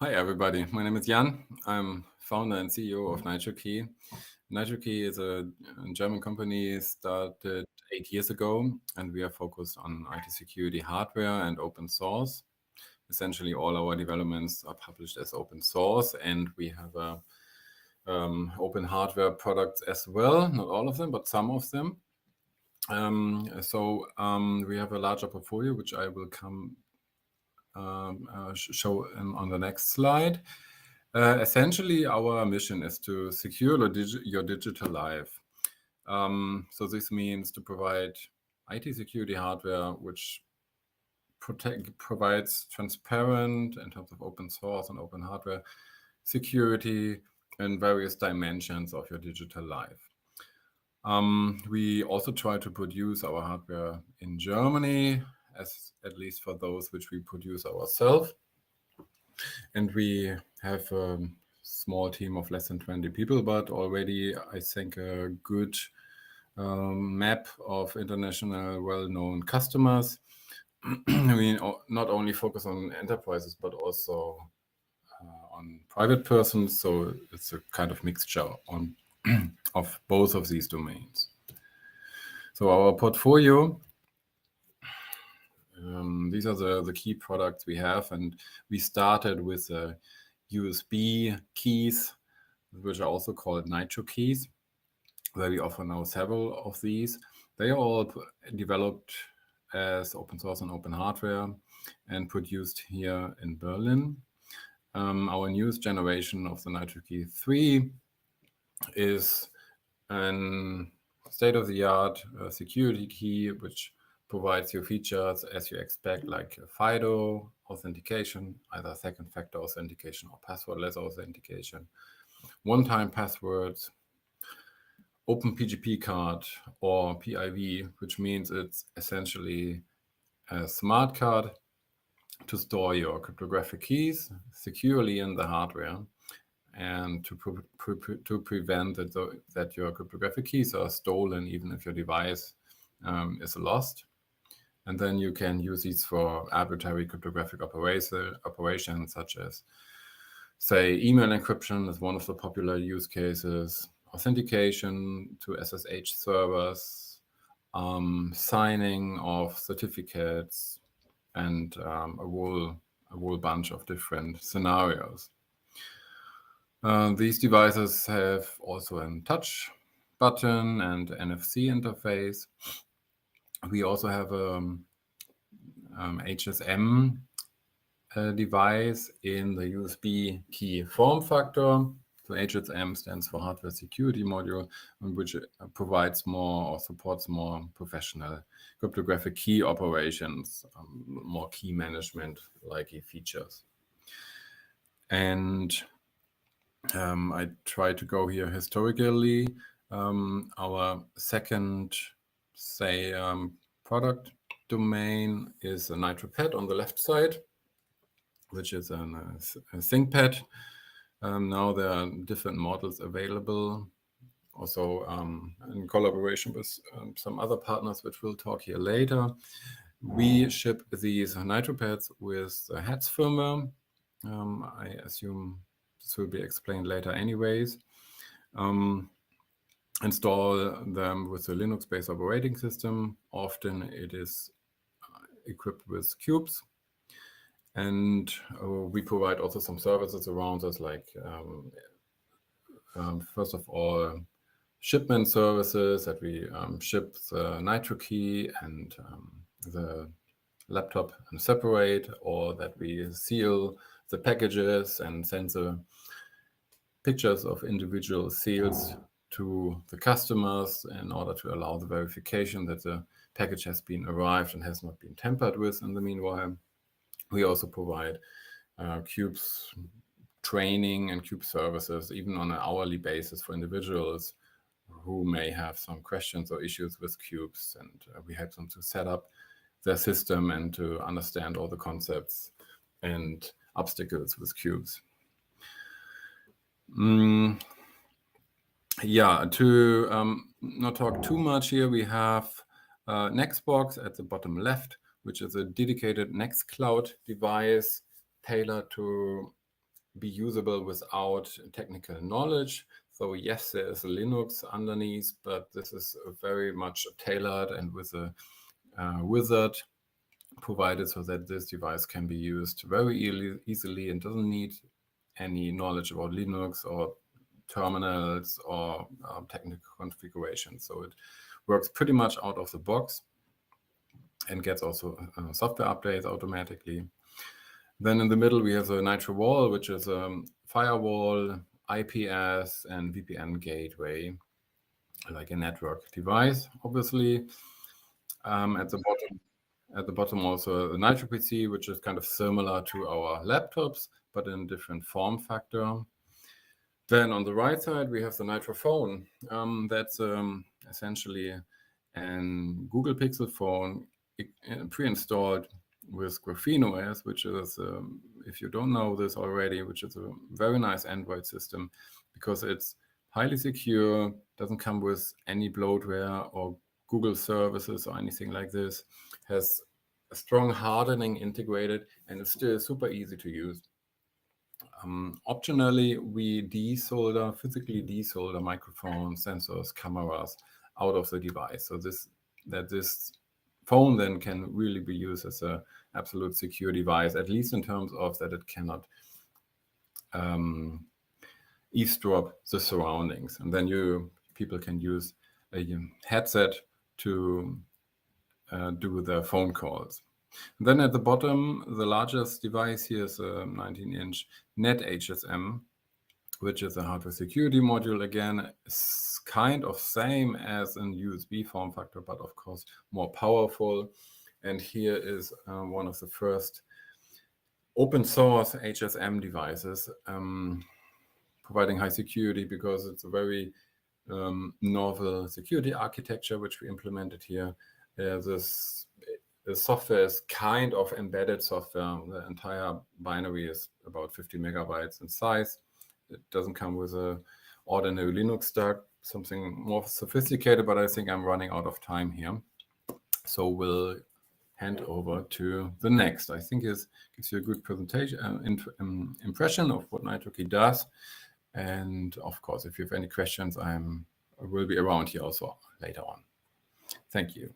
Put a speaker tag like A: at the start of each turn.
A: Hi, everybody. My name is Jan. I'm founder and CEO of Nitrokey. Nitrokey is a German company started 8 years ago, and we are focused on IT security hardware and open source. Essentially, all our developments are published as open source, and we have open hardware products as well. Not all of them, but some of them. We have a larger portfolio, which I will show on the next slide. Essentially, our mission is to secure your digital life. So this means to provide IT security hardware which provides transparent, in terms of open source and open hardware, security in various dimensions of your digital life. We also try to produce our hardware in Germany, at least for those which we produce ourselves. And we have a small team of less than 20 people, but already, I think, a good map of international well-known customers. We not only focus on enterprises, but also on private persons. So it's a kind of mixture of both of these domains. So our portfolio, these are the key products we have, and we started with USB keys, which are also called Nitrokeys, where we offer now several of these. They are all developed as open source and open hardware and produced here in Berlin. Our newest generation of the Nitrokey 3 is a state-of-the-art security key, which provides you features as you expect, like FIDO authentication, either second factor authentication or passwordless authentication, one-time passwords, open PGP card or PIV, which means it's essentially a smart card to store your cryptographic keys securely in the hardware and to prevent that your cryptographic keys are stolen, even if your device is lost. And then you can use these for arbitrary cryptographic operations, such as, say, email encryption is one of the popular use cases, authentication to SSH servers, signing of certificates, and a whole bunch of different scenarios. These devices have also a touch button and NFC interface. We also have a HSM device in the USB key form factor. So HSM stands for Hardware Security Module, which provides more or supports more professional cryptographic key operations, more key management-like features. And I try to go here historically. Our second, product domain is a NitroPad on the left side, which is a ThinkPad. Now there are different models available, also in collaboration with some other partners, which we'll talk here later. We ship these NitroPads with the HATS firmware. I assume this will be explained later anyways. Install them with a Linux-based operating system. Often it is equipped with cubes. And we provide also some services around us, like first of all, shipment services that we ship the Nitrokey and the laptop and separate, or that we seal the packages and send the pictures of individual seals to the customers in order to allow the verification that the package has been arrived and has not been tampered with in the meanwhile. We also provide cubes training and cube services, even on an hourly basis, for individuals who may have some questions or issues with cubes, and we help them to set up their system and to understand all the concepts and obstacles with cubes. To not talk too much here, we have Nextbox at the bottom left, which is a dedicated Nextcloud device tailored to be usable without technical knowledge. So yes, there is a Linux underneath, but this is very much tailored and with a wizard provided so that this device can be used very easily and doesn't need any knowledge about Linux or terminals or technical configuration. So it works pretty much out of the box and gets also software updates automatically. Then in the middle, we have the Nitro Wall, which is a firewall, IPS, and VPN gateway, like a network device, obviously. At the bottom also the Nitro PC, which is kind of similar to our laptops, but in a different form factor. Then on the right side, we have the Nitro phone. That's essentially a Google Pixel phone pre-installed with Graphene OS, which is, if you don't know this already, which is a very nice Android system because it's highly secure, doesn't come with any bloatware or Google services or anything like this, has a strong hardening integrated, and it's still super easy to use. Optionally, we physically desolder microphones, sensors, cameras out of the device, so this phone then can really be used as an absolute secure device, at least in terms of that it cannot eavesdrop the surroundings. And then people can use a headset to do their phone calls. And then at the bottom, the largest device here is a 19-inch Net HSM, which is a hardware security module. Again, it's kind of same as in USB form factor, but of course more powerful. And here is one of the first open source HSM devices, providing high security because it's a very novel security architecture which we implemented here. The software is kind of embedded software. The entire binary is about 50 megabytes in size. It doesn't come with a ordinary Linux stack, something more sophisticated, but I think I'm running out of time here. So we'll hand over to the next. I think it gives you a good presentation, impression of what Nitrokey does. And of course, if you have any questions, I will be around here also later on. Thank you.